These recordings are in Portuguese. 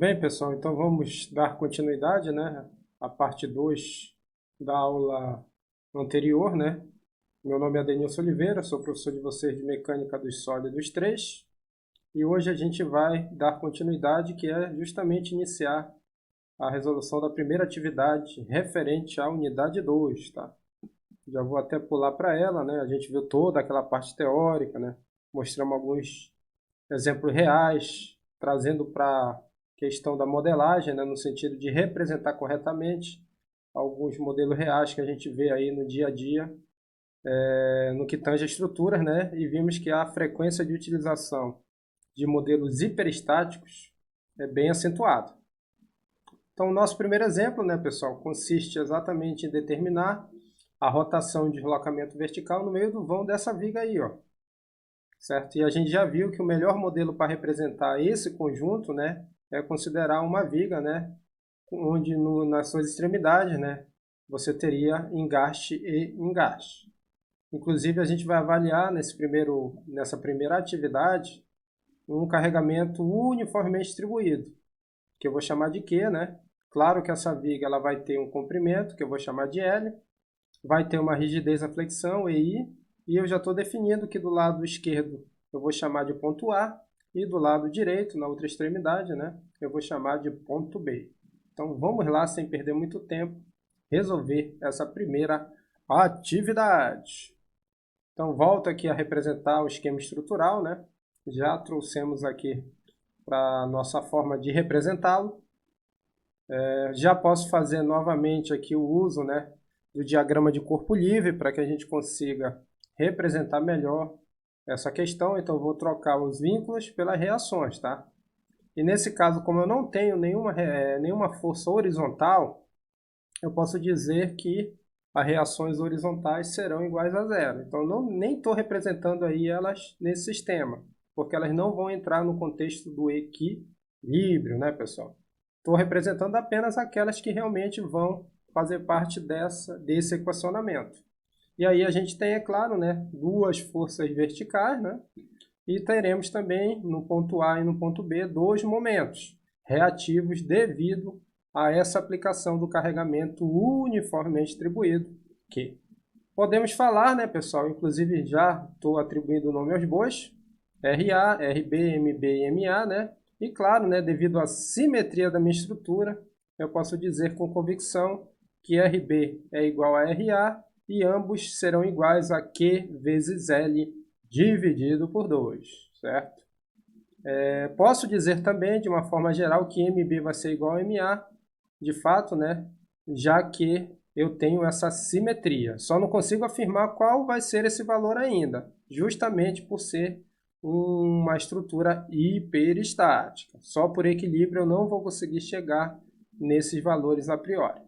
bem, pessoal? Então vamos dar continuidade, né, à parte 2 da aula anterior, né? Meu nome é Denilson Oliveira, sou professor de vocês de Mecânica dos Sólidos 3 e hoje a gente vai dar continuidade, que é justamente iniciar a resolução da primeira atividade referente à unidade 2, tá? Já vou até pular para ela, né? A gente viu toda aquela parte teórica, né? Mostramos alguns exemplos reais, trazendo para a questão da modelagem, né, no sentido de representar corretamente alguns modelos reais que a gente vê aí no dia a dia, no que tange a estruturas, né, e vimos que a frequência de utilização de modelos hiperestáticos é bem acentuada. Então, o nosso primeiro exemplo, né, pessoal, consiste exatamente em determinar a rotação de deslocamento vertical no meio do vão dessa viga aí, ó. Certo? E a gente já viu que o melhor modelo para representar esse conjunto, né, é considerar uma viga, né, onde nas suas extremidades, né, você teria engaste e engaste. Inclusive, a gente vai avaliar nessa primeira atividade um carregamento uniformemente distribuído, que eu vou chamar de Q, né? Claro que essa viga ela vai ter um comprimento, que eu vou chamar de L, vai ter uma rigidez na flexão, EI, e eu já estou definindo que do lado esquerdo eu vou chamar de ponto A, e do lado direito, na outra extremidade, né, eu vou chamar de ponto B. Então vamos lá, sem perder muito tempo, resolver essa primeira atividade. Então volto aqui a representar o esquema estrutural, né? Já trouxemos aqui para a nossa forma de representá-lo. Já posso fazer novamente aqui o uso, né, do diagrama de corpo livre para que a gente consiga representar melhor essa questão. Então, vou trocar os vínculos pelas reações, tá? E nesse caso, como eu não tenho nenhuma força horizontal, eu posso dizer que as reações horizontais serão iguais a zero. Então, nem estou representando aí elas nesse sistema, porque elas não vão entrar no contexto do equilíbrio, né, pessoal? Estou representando apenas aquelas que realmente vão fazer parte desse equacionamento. E aí a gente tem, é claro, né, duas forças verticais, né? E teremos também no ponto A e no ponto B dois momentos reativos devido a essa aplicação do carregamento uniformemente distribuído, que podemos falar, né, pessoal, inclusive já estou atribuindo o nome aos bois, RA, RB, MB e MA, né? E claro, né, devido à simetria da minha estrutura, eu posso dizer com convicção que RB é igual a RA e ambos serão iguais a Q vezes L dividido por 2, certo? Posso dizer também, de uma forma geral, que MB vai ser igual a MA, de fato, né? Já que eu tenho essa simetria. Só não consigo afirmar qual vai ser esse valor ainda, justamente por ser uma estrutura hiperestática. Só por equilíbrio eu não vou conseguir chegar nesses valores a priori.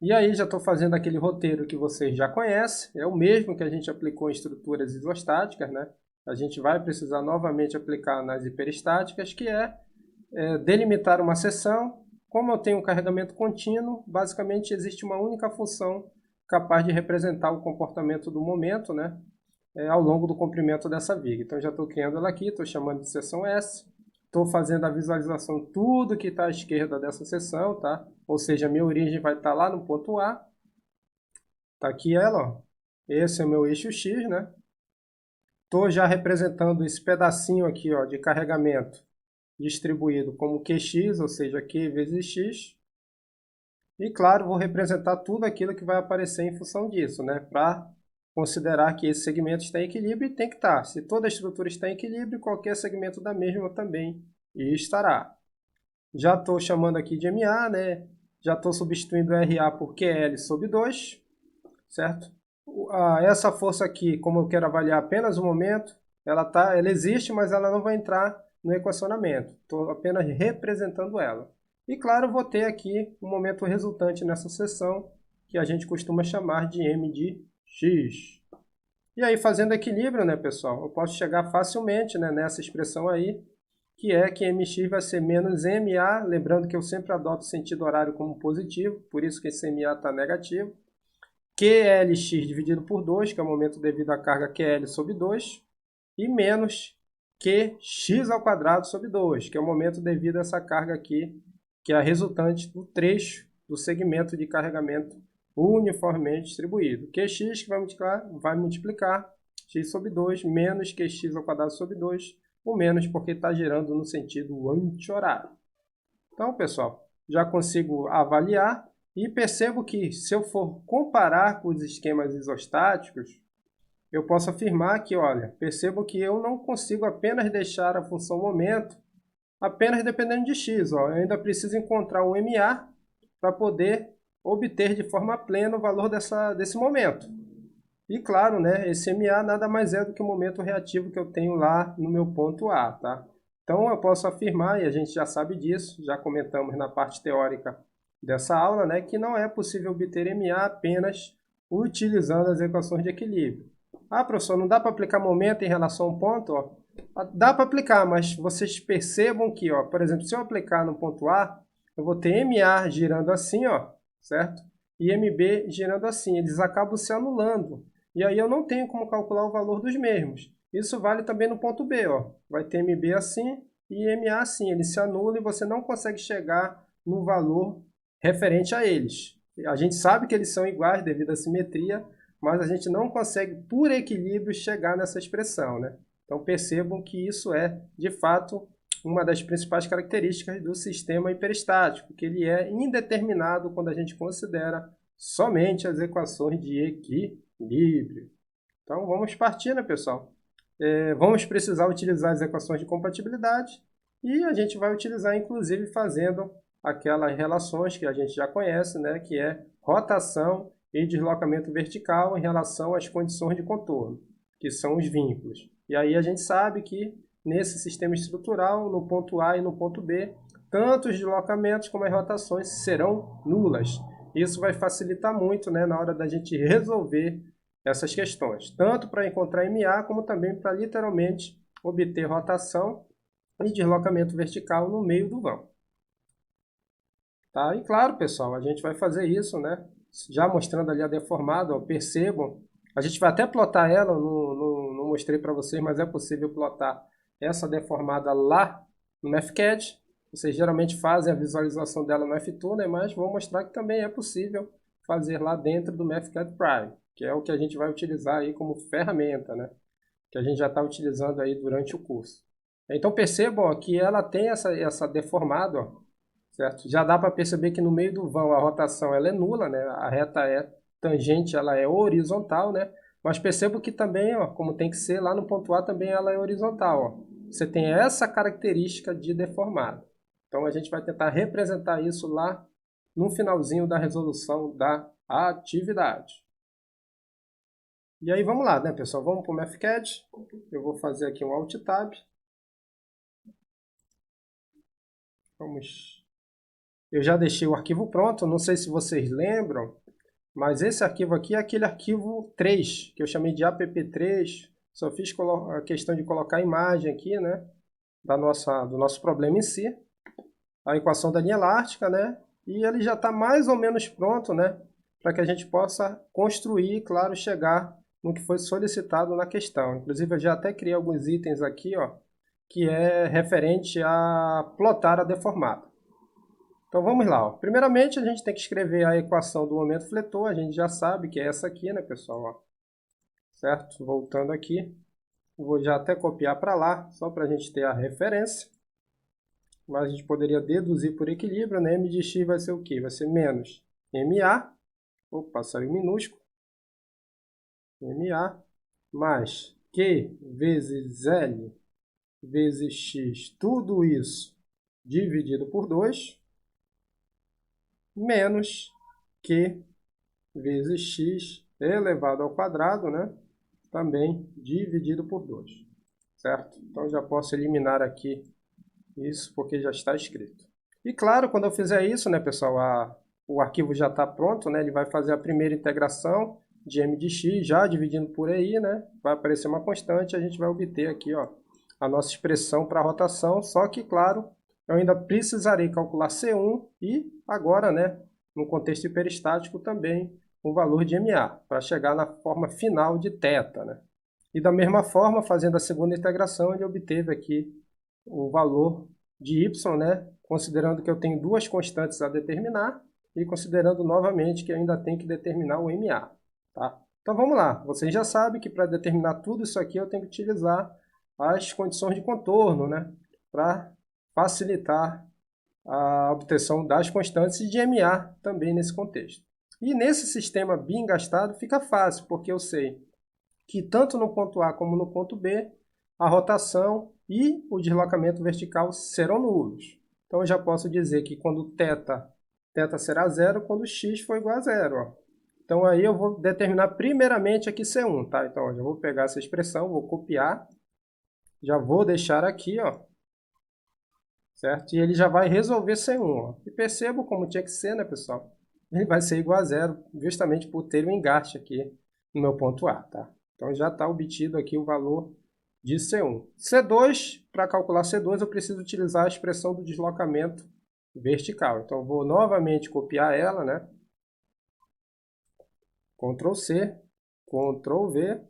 E aí já estou fazendo aquele roteiro que vocês já conhecem, é o mesmo que a gente aplicou em estruturas isostáticas, né? A gente vai precisar novamente aplicar nas hiperestáticas, que é delimitar uma seção. Como eu tenho um carregamento contínuo, basicamente existe uma única função capaz de representar o comportamento do momento, né, ao longo do comprimento dessa viga. Então já estou criando ela aqui, estou chamando de seção S. Estou fazendo a visualização de tudo que está à esquerda dessa seção, tá? Ou seja, a minha origem vai estar lá no ponto A. Está aqui ela, ó. Esse é o meu eixo X, né? Estou já representando esse pedacinho aqui, ó, de carregamento distribuído como QX, ou seja, Q vezes X. E claro, vou representar tudo aquilo que vai aparecer em função disso, né? Para considerar que esse segmento está em equilíbrio e tem que estar. Se toda a estrutura está em equilíbrio, qualquer segmento da mesma também estará. Já estou chamando aqui de MA, né? Já estou substituindo RA por QL sobre 2, certo? Essa força aqui, como eu quero avaliar apenas o momento, ela existe, mas ela não vai entrar no equacionamento. Estou apenas representando ela. E claro, vou ter aqui um momento resultante nessa seção, que a gente costuma chamar de M de X. E aí, fazendo equilíbrio, né, pessoal, eu posso chegar facilmente, né, nessa expressão aí, que é que MX vai ser menos MA, lembrando que eu sempre adoto o sentido horário como positivo, por isso que esse MA está negativo. QLX dividido por 2, que é o momento devido à carga QL sobre 2, e menos Qx² sobre 2, que é o momento devido a essa carga aqui, que é a resultante do trecho do segmento de carregamento uniformemente distribuído. Qx que vai multiplicar x sobre 2 menos Qx² sobre 2, o menos porque está girando no sentido anti-horário. Então, pessoal, já consigo avaliar e percebo que se eu for comparar com os esquemas isostáticos, eu posso afirmar que, olha, percebo que eu não consigo apenas deixar a função momento apenas dependendo de x. Ó. Eu ainda preciso encontrar um MA para poder obter de forma plena o valor desse momento. E claro, né, esse MA nada mais é do que o momento reativo que eu tenho lá no meu ponto A. Tá? Então eu posso afirmar, e a gente já sabe disso, já comentamos na parte teórica dessa aula, né, que não é possível obter MA apenas utilizando as equações de equilíbrio. Ah, professor, não dá para aplicar momento em relação a um ponto? Ó. Dá para aplicar, mas vocês percebam que, ó, por exemplo, se eu aplicar no ponto A, eu vou ter MA girando assim, ó, certo? E MB girando assim. Eles acabam se anulando. E aí eu não tenho como calcular o valor dos mesmos. Isso vale também no ponto B. Ó. Vai ter MB assim e MA assim. Eles se anulam e você não consegue chegar no valor referente a eles. A gente sabe que eles são iguais devido à simetria, mas a gente não consegue, por equilíbrio, chegar nessa expressão, né? Então percebam que isso é, de fato, uma das principais características do sistema hiperestático, que ele é indeterminado quando a gente considera somente as equações de equilíbrio. Então vamos partir, né, pessoal? Vamos precisar utilizar as equações de compatibilidade e a gente vai utilizar, inclusive, fazendo aquelas relações que a gente já conhece, né, que é rotação e deslocamento vertical em relação às condições de contorno, que são os vínculos. E aí a gente sabe que nesse sistema estrutural, no ponto A e no ponto B, tanto os deslocamentos como as rotações serão nulas. Isso vai facilitar muito, né, na hora da gente resolver essas questões, tanto para encontrar MA, como também para literalmente obter rotação e deslocamento vertical no meio do vão. Tá? E claro, pessoal, a gente vai fazer isso, né? Já mostrando ali a deformada, ó, percebam. A gente vai até plotar ela, não mostrei para vocês, mas é possível plotar essa deformada lá no MathCAD. Vocês geralmente fazem a visualização dela no FTuner, mas vou mostrar que também é possível fazer lá dentro do MathCAD Prime, que é o que a gente vai utilizar aí como ferramenta, né? Que a gente já está utilizando aí durante o curso. Então percebam ó, que ela tem essa deformada, ó, certo? Já dá para perceber que no meio do vão a rotação ela é nula, né? A reta é tangente, ela é horizontal, né? Mas percebo que também, ó, como tem que ser lá no ponto A, também ela é horizontal. Ó. Você tem essa característica de deformado. Então a gente vai tentar representar isso lá no finalzinho da resolução da atividade. E aí vamos lá, né, pessoal? Vamos para o MathCAD. Eu vou fazer aqui um Alt Tab. Vamos. Eu já deixei o arquivo pronto, não sei se vocês lembram, mas esse arquivo aqui é aquele arquivo 3, que eu chamei de app3. Só fiz a questão de colocar a imagem aqui, né, do nosso problema em si, a equação da linha elástica, né, e ele já está mais ou menos pronto, né, para que a gente possa construir e, claro, chegar no que foi solicitado na questão. Inclusive, eu já até criei alguns itens aqui, ó, que é referente a plotar a deformada. Então vamos lá. Ó. Primeiramente, a gente tem que escrever a equação do momento fletor. A gente já sabe que é essa aqui, né, pessoal? Ó. Certo? Voltando aqui. Vou já até copiar para lá, só para a gente ter a referência. Mas a gente poderia deduzir por equilíbrio, né? M de x vai ser o quê? Vai ser menos MA. Opa, saiu minúsculo. MA mais Q vezes L vezes x. Tudo isso dividido por 2. Menos Q vezes x elevado ao quadrado, né? Também dividido por 2, certo? Então, já posso eliminar aqui isso, porque já está escrito. E claro, quando eu fizer isso, né, pessoal, o arquivo já está pronto, né? Ele vai fazer a primeira integração de m de x, já dividindo por aí, né? Vai aparecer uma constante, a gente vai obter aqui, ó, a nossa expressão para a rotação, só que, claro, eu ainda precisarei calcular C1 e agora, né, no contexto hiperestático também, o valor de MA, para chegar na forma final de θ, né? E da mesma forma, fazendo a segunda integração, ele obteve aqui o valor de y, né? Considerando que eu tenho duas constantes a determinar e considerando novamente que eu ainda tenho que determinar o MA. Tá? Então vamos lá, vocês já sabem que para determinar tudo isso aqui eu tenho que utilizar as condições de contorno, né? Para facilitar a obtenção das constantes e de MA também nesse contexto. E nesse sistema bi-engastado fica fácil, porque eu sei que tanto no ponto A como no ponto B, a rotação e o deslocamento vertical serão nulos. Então eu já posso dizer que quando θ será zero, quando x for igual a zero. Ó. Então aí eu vou determinar primeiramente aqui C1, tá? Então eu já vou pegar essa expressão, vou copiar, já vou deixar aqui, ó, certo? E ele já vai resolver C1, ó. E percebo como tinha que ser, né, pessoal? Ele vai ser igual a zero, justamente por ter um engaste aqui no meu ponto A, tá? Então já está obtido aqui o valor de C1. C2, para calcular C2, eu preciso utilizar a expressão do deslocamento vertical. Então eu vou novamente copiar ela, né? Ctrl C, Ctrl V.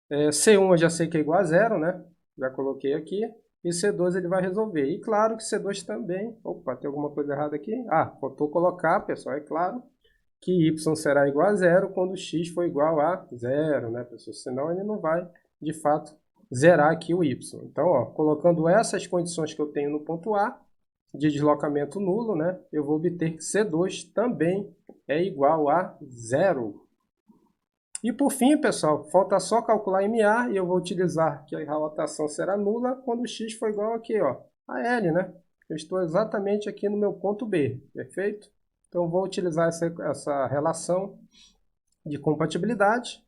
C1 eu já sei que é igual a zero, né? Já coloquei aqui. E C2 ele vai resolver. E claro que C2 também... Opa, tem alguma coisa errada aqui? Ah, faltou colocar, pessoal, é claro, que y será igual a zero quando x for igual a zero, né, pessoal? Senão ele não vai, de fato, zerar aqui o y. Então, ó, colocando essas condições que eu tenho no ponto A, de deslocamento nulo, né, eu vou obter que C2 também é igual a zero. E por fim, pessoal, falta só calcular MA e eu vou utilizar que a rotação será nula quando x for igual aqui, ó, a L, né? Eu estou exatamente aqui no meu ponto B, perfeito? Então, vou utilizar essa relação de compatibilidade,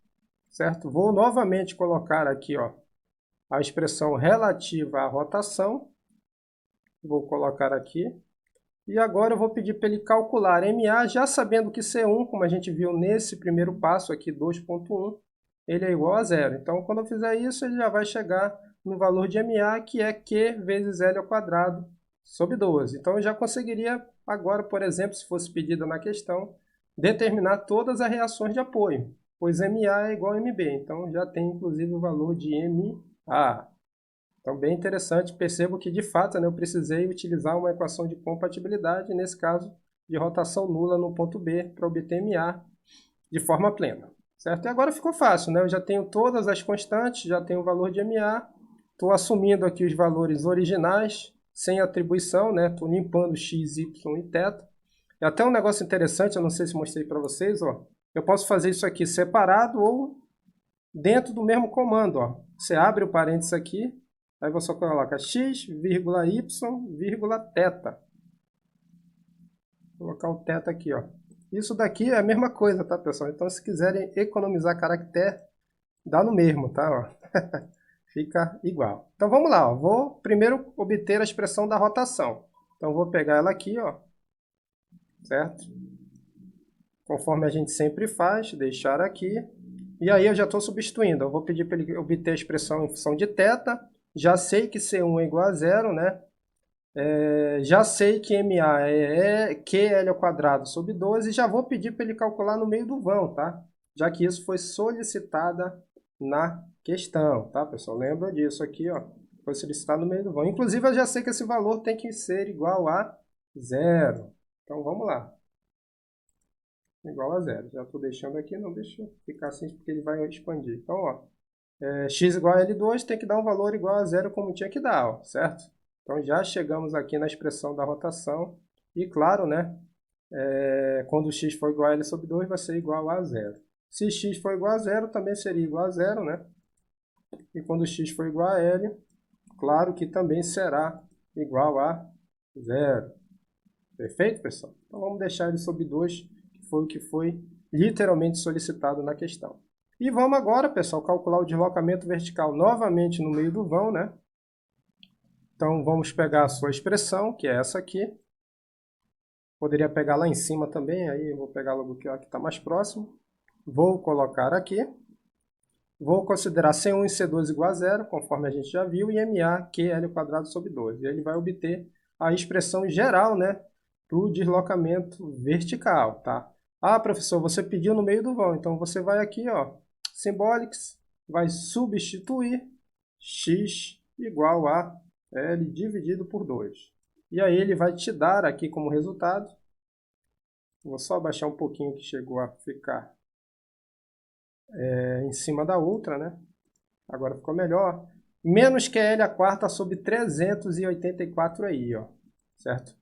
certo? Vou novamente colocar aqui, ó, a expressão relativa à rotação. Vou colocar aqui. E agora eu vou pedir para ele calcular MA, já sabendo que C1, como a gente viu nesse primeiro passo aqui, 2.1, ele é igual a zero. Então, quando eu fizer isso, ele já vai chegar no valor de MA, que é Q vezes L ao quadrado sobre 12. Então, eu já conseguiria agora, por exemplo, se fosse pedida na questão, determinar todas as reações de apoio, pois MA é igual a MB. Então, já tem, inclusive, o valor de MA. Então, bem interessante, percebo que de fato, né, eu precisei utilizar uma equação de compatibilidade, nesse caso, de rotação nula no ponto B, para obter MA de forma plena. Certo? E agora ficou fácil, né? Eu já tenho todas as constantes, já tenho o valor de MA, estou assumindo aqui os valores originais, sem atribuição, né? Estou limpando x, y e θ. E até um negócio interessante, eu não sei se mostrei para vocês, ó. Eu posso fazer isso aqui separado ou dentro do mesmo comando, ó. Você abre o parênteses aqui, aí você coloca x, vírgula y, vírgula θ. Vou colocar o θ aqui, ó. Isso daqui é a mesma coisa, tá, pessoal? Então, se quiserem economizar caractere, dá no mesmo, tá? Ó. Fica igual. Então, vamos lá, ó. Vou primeiro obter a expressão da rotação. Então, vou pegar ela aqui, ó. Certo? Conforme a gente sempre faz, deixar aqui. E aí eu já estou substituindo. Eu vou pedir para ele obter a expressão em função de θ. Já sei que C1 é igual a zero, né? Já sei que MA é QL ao quadrado sobre 12 e já vou pedir para ele calcular no meio do vão, tá? Já que isso foi solicitada na questão, tá, pessoal? Lembra disso aqui, ó. Foi solicitado no meio do vão. Inclusive, eu já sei que esse valor tem que ser igual a zero. Então, vamos lá. Igual a zero. Já estou deixando aqui, não deixa ficar assim porque ele vai expandir. Então, ó, x igual a L2 tem que dar um valor igual a zero como tinha que dar, ó, certo? Então já chegamos aqui na expressão da rotação e claro, né, quando x for igual a L sobre 2 vai ser igual a zero. Se x for igual a zero também seria igual a zero, né? E quando x for igual a L, claro que também será igual a zero. Perfeito, pessoal? Então vamos deixar ele sobre 2, que foi o que foi literalmente solicitado na questão. E vamos agora, pessoal, calcular o deslocamento vertical novamente no meio do vão, né? Então, vamos pegar a sua expressão, que é essa aqui. Poderia pegar lá em cima também, aí eu vou pegar logo aqui, ó, que está mais próximo. Vou colocar aqui. Vou considerar C1 e C2 igual a zero, conforme a gente já viu, e MA, QL ao quadrado sobre 2. E ele vai obter a expressão geral, né, para o deslocamento vertical, tá? Ah, professor, você pediu no meio do vão, então você vai aqui, ó, Symbolics, vai substituir x igual a L dividido por 2. E aí ele vai te dar aqui como resultado, vou só abaixar um pouquinho que chegou a ficar em cima da outra, né? Agora ficou melhor. Menos QL a quarta sobre 384 aí, ó, certo?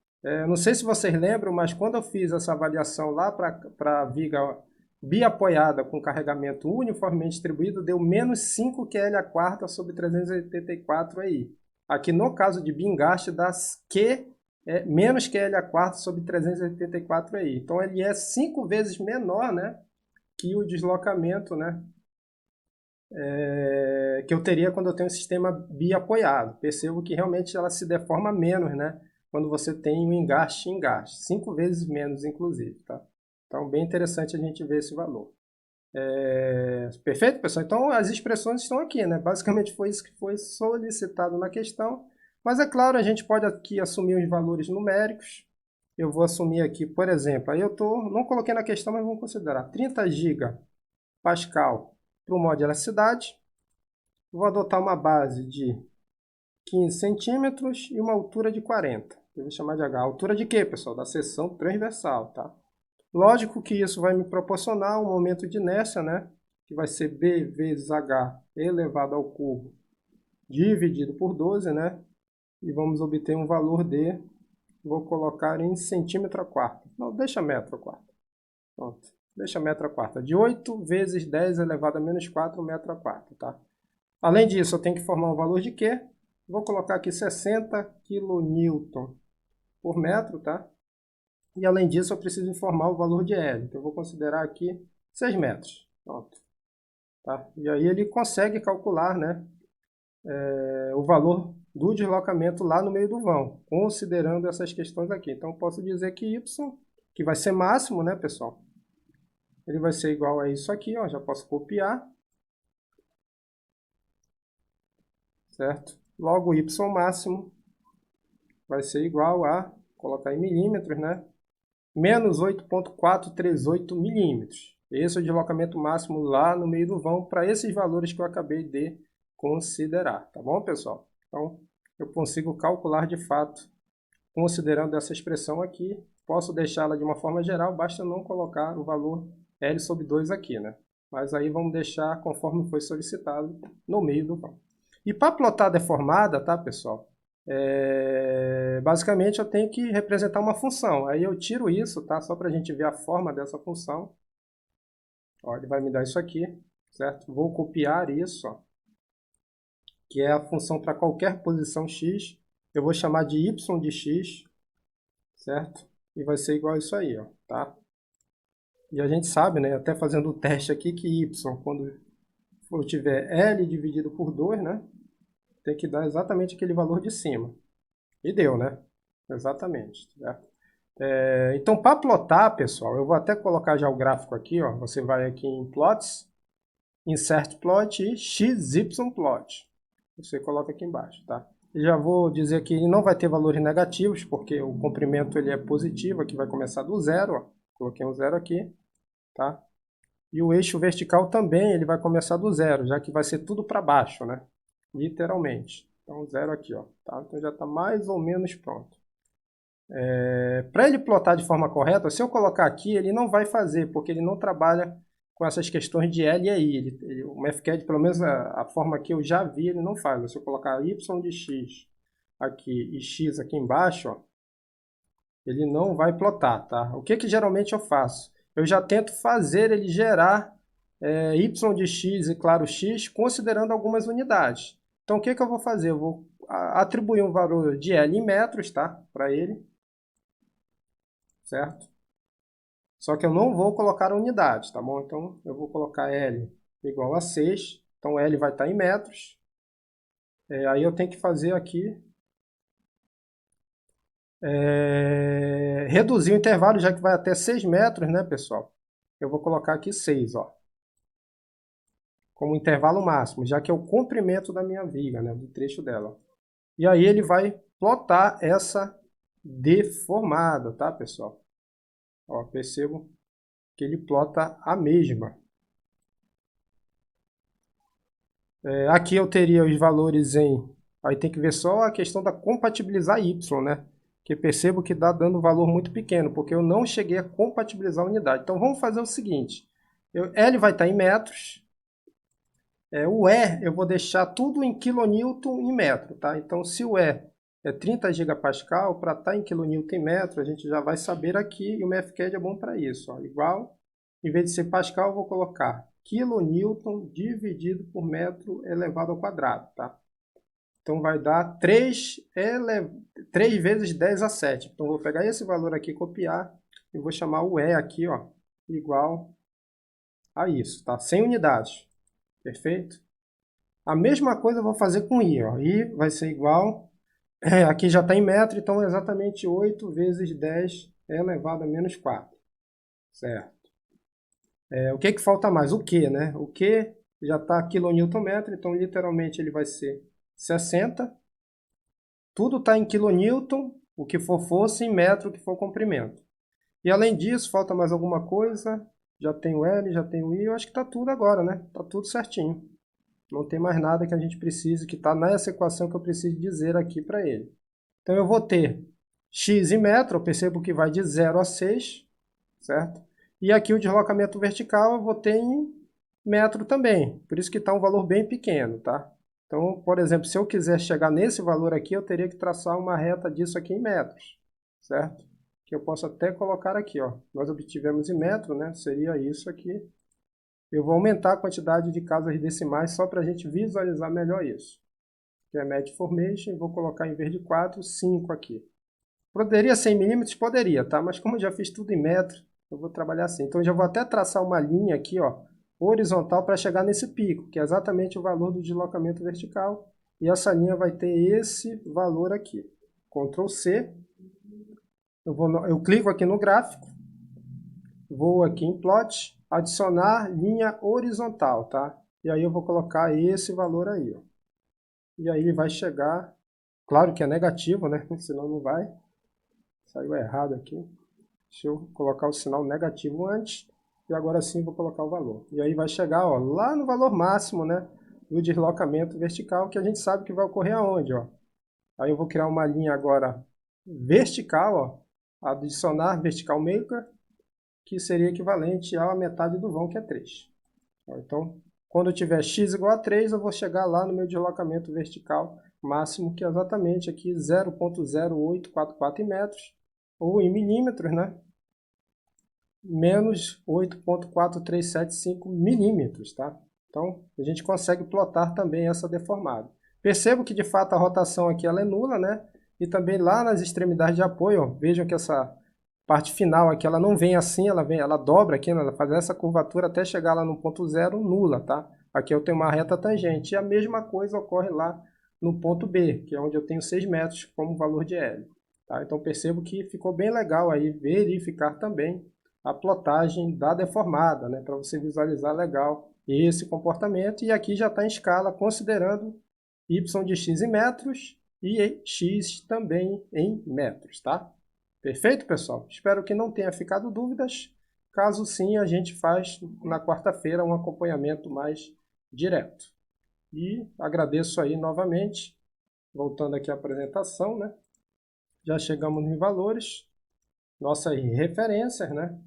Não sei se vocês lembram, mas quando eu fiz essa avaliação lá para a viga biapoiada com carregamento uniformemente distribuído, deu menos 5 QL a quarta sobre 384 aí. Aqui no caso de bingaste dá menos QL a quarta sobre 384 aí. Então ele é 5 vezes menor, né, que o deslocamento, né, que eu teria quando eu tenho um sistema biapoiado. Percebo que realmente ela se deforma menos, né, quando você tem um engaste 5 vezes menos, inclusive, tá? Então, bem interessante a gente ver esse valor. Perfeito, pessoal? Então, as expressões estão aqui, né? Basicamente foi isso que foi solicitado na questão. Mas, é claro, a gente pode aqui assumir os valores numéricos. Eu vou assumir aqui, por exemplo, aí não coloquei na questão, mas vamos considerar 30 gigapascal para o modo de elasticidade. Vou adotar uma base de 15 centímetros e uma altura de 40. Eu vou chamar de H. Altura de quê, pessoal? Da seção transversal, tá? Lógico que isso vai me proporcionar um momento de inércia, né? Que vai ser B vezes H elevado ao cubo dividido por 12, né? E vamos obter um valor de, vou colocar em centímetro a quarta. Não, deixa metro a quarta. Pronto, deixa metro a quarta. De 8 vezes 10 elevado a menos 4 metro a quarta, tá? Além disso, eu tenho que formar um valor de Q. Vou colocar aqui 60 kN por metro, tá? E além disso, eu preciso informar o valor de L. Então, eu vou considerar aqui 6 metros. Pronto. Tá? E aí ele consegue calcular, né, o valor do deslocamento lá no meio do vão, considerando essas questões aqui. Então, eu posso dizer que Y, que vai ser máximo, né, pessoal? Ele vai ser igual a isso aqui, ó. Já posso copiar. Certo? Logo, Y máximo vai ser igual a, colocar em milímetros, né? Menos 8,438 milímetros. Esse é o deslocamento máximo lá no meio do vão para esses valores que eu acabei de considerar. Tá bom, pessoal? Então, eu consigo calcular de fato, considerando essa expressão aqui. Posso deixá-la de uma forma geral, basta não colocar o valor L sobre 2 aqui, né? Mas aí vamos deixar conforme foi solicitado no meio do vão. E para plotar deformada, tá, pessoal? Basicamente eu tenho que representar uma função. Aí eu tiro isso, tá? Só para a gente ver a forma dessa função. Ó, ele vai me dar isso aqui, certo? Vou copiar isso, ó, que é a função para qualquer posição x. Eu vou chamar de y de x, certo? E vai ser igual a isso aí, ó, tá? E a gente sabe, né, até fazendo o teste aqui, que y, quando eu tiver L dividido por 2, né, tem que dar exatamente aquele valor de cima. E deu, né? Exatamente, certo? Então, para plotar, pessoal, eu vou até colocar já o gráfico aqui, ó. Você vai aqui em Plots, Insert Plot e XY Plot. Você coloca aqui embaixo, tá? E já vou dizer que ele não vai ter valores negativos, porque o comprimento ele é positivo, aqui vai começar do zero, ó. Coloquei um zero aqui, tá? E o eixo vertical também ele vai começar do zero, já que vai ser tudo para baixo, né? Literalmente. Então, zero aqui, ó. Tá? Então já está mais ou menos pronto. Para ele plotar de forma correta, se eu colocar aqui, ele não vai fazer, porque ele não trabalha com essas questões de L e I. O MathCAD, pelo menos a forma que eu já vi, ele não faz. Se eu colocar y de x aqui e x aqui embaixo, ó, ele não vai plotar, tá? O que geralmente eu faço? Eu já tento fazer ele gerar y de x e, claro, x, considerando algumas unidades. Então, o que eu vou fazer? Eu vou atribuir um valor de L em metros, tá? Para ele. Certo? Só que eu não vou colocar unidades, tá bom? Então, eu vou colocar L igual a 6. Então, L vai estar em metros. Aí eu tenho que fazer aqui... reduzir o intervalo, já que vai até 6 metros, né, pessoal? Eu vou colocar aqui 6, ó. Como intervalo máximo, já que é o comprimento da minha viga, né, do trecho dela. E aí ele vai plotar essa deformada, tá, pessoal? Ó, percebo que ele plota a mesma. Aqui eu teria os valores em... Aí tem que ver só a questão da compatibilizar Y, né? Que percebo que está dando um valor muito pequeno, porque eu não cheguei a compatibilizar a unidade. Então vamos fazer o seguinte. L vai estar em metros. O E eu vou deixar tudo em quilonewton em metro, tá? Então se o E é 30 gigapascal, para estar em quilonewton em metro, a gente já vai saber aqui, e o MFCAD é bom para isso. Ó, igual, em vez de ser pascal, eu vou colocar quilonewton dividido por metro elevado ao quadrado, tá? Então vai dar 3 vezes 10 a 7. Então vou pegar esse valor aqui, copiar, e vou chamar o E aqui, ó, igual a isso, tá? 100 unidades. Perfeito? A mesma coisa eu vou fazer com I, ó. I vai ser igual, aqui já está em metro, então é exatamente 8 vezes 10 elevado a menos 4. Certo? O que falta mais? O Q, né? O Q já está quilonewton-metro, então literalmente ele vai ser 60. Tudo está em quilonewton, o que for força, em metro, o que for comprimento. E além disso, falta mais alguma coisa. Já tem o L, já tem o I, eu acho que está tudo agora, né? Está tudo certinho. Não tem mais nada que a gente precise, que está nessa equação que eu preciso dizer aqui para ele. Então eu vou ter x em metro, eu percebo que vai de 0 a 6, certo? E aqui o deslocamento vertical eu vou ter em metro também, por isso que está um valor bem pequeno, tá? Então, por exemplo, se eu quiser chegar nesse valor aqui, eu teria que traçar uma reta disso aqui em metros, certo? Que eu posso até colocar aqui, ó. Nós obtivemos em metro, né? Seria isso aqui. Eu vou aumentar a quantidade de casas decimais só para a gente visualizar melhor isso. Que é Med Formation, vou colocar em vez de 4, 5 aqui. Poderia ser em milímetros? Poderia, tá? Mas como eu já fiz tudo em metro, eu vou trabalhar assim. Então eu já vou até traçar uma linha aqui, ó, horizontal para chegar nesse pico, que é exatamente o valor do deslocamento vertical. E essa linha vai ter esse valor aqui. Ctrl C. Eu clico aqui no gráfico, vou aqui em plot, adicionar linha horizontal, tá? E aí eu vou colocar esse valor aí, ó. E aí ele vai chegar, claro que é negativo, né? Senão não vai. Saiu errado aqui. Deixa eu colocar o sinal negativo antes. E agora sim vou colocar o valor. E aí vai chegar, ó, lá no valor máximo, né? Do deslocamento vertical, que a gente sabe que vai ocorrer aonde, ó. Aí eu vou criar uma linha agora vertical, ó. Adicionar vertical maker, que seria equivalente à metade do vão, que é 3. Então, quando eu tiver x igual a 3, eu vou chegar lá no meu deslocamento vertical máximo, que é exatamente aqui 0,0844 em metros, ou em milímetros, né? Menos 8,4375 milímetros, tá? Então, a gente consegue plotar também essa deformada. Percebo que, de fato, a rotação aqui ela é nula, né? E também lá nas extremidades de apoio, ó, vejam que essa parte final aqui, ela não vem assim, ela dobra aqui, né? Ela faz essa curvatura até chegar lá no ponto zero, nula, tá? Aqui eu tenho uma reta tangente. E a mesma coisa ocorre lá no ponto B, que é onde eu tenho 6 metros como valor de L. Tá? Então percebo que ficou bem legal aí verificar também a plotagem da deformada, né? Para você visualizar legal esse comportamento. E aqui já está em escala, considerando y de x em metros e x também em metros, tá? Perfeito, pessoal? Espero que não tenha ficado dúvidas. Caso sim, a gente faz na quarta-feira um acompanhamento mais direto. E agradeço aí novamente, voltando aqui à apresentação, né? Já chegamos nos valores, nossas referências, né?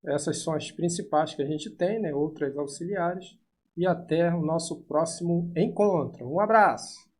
Essas são as principais que a gente tem, né? Outras auxiliares. E até o nosso próximo encontro. Um abraço!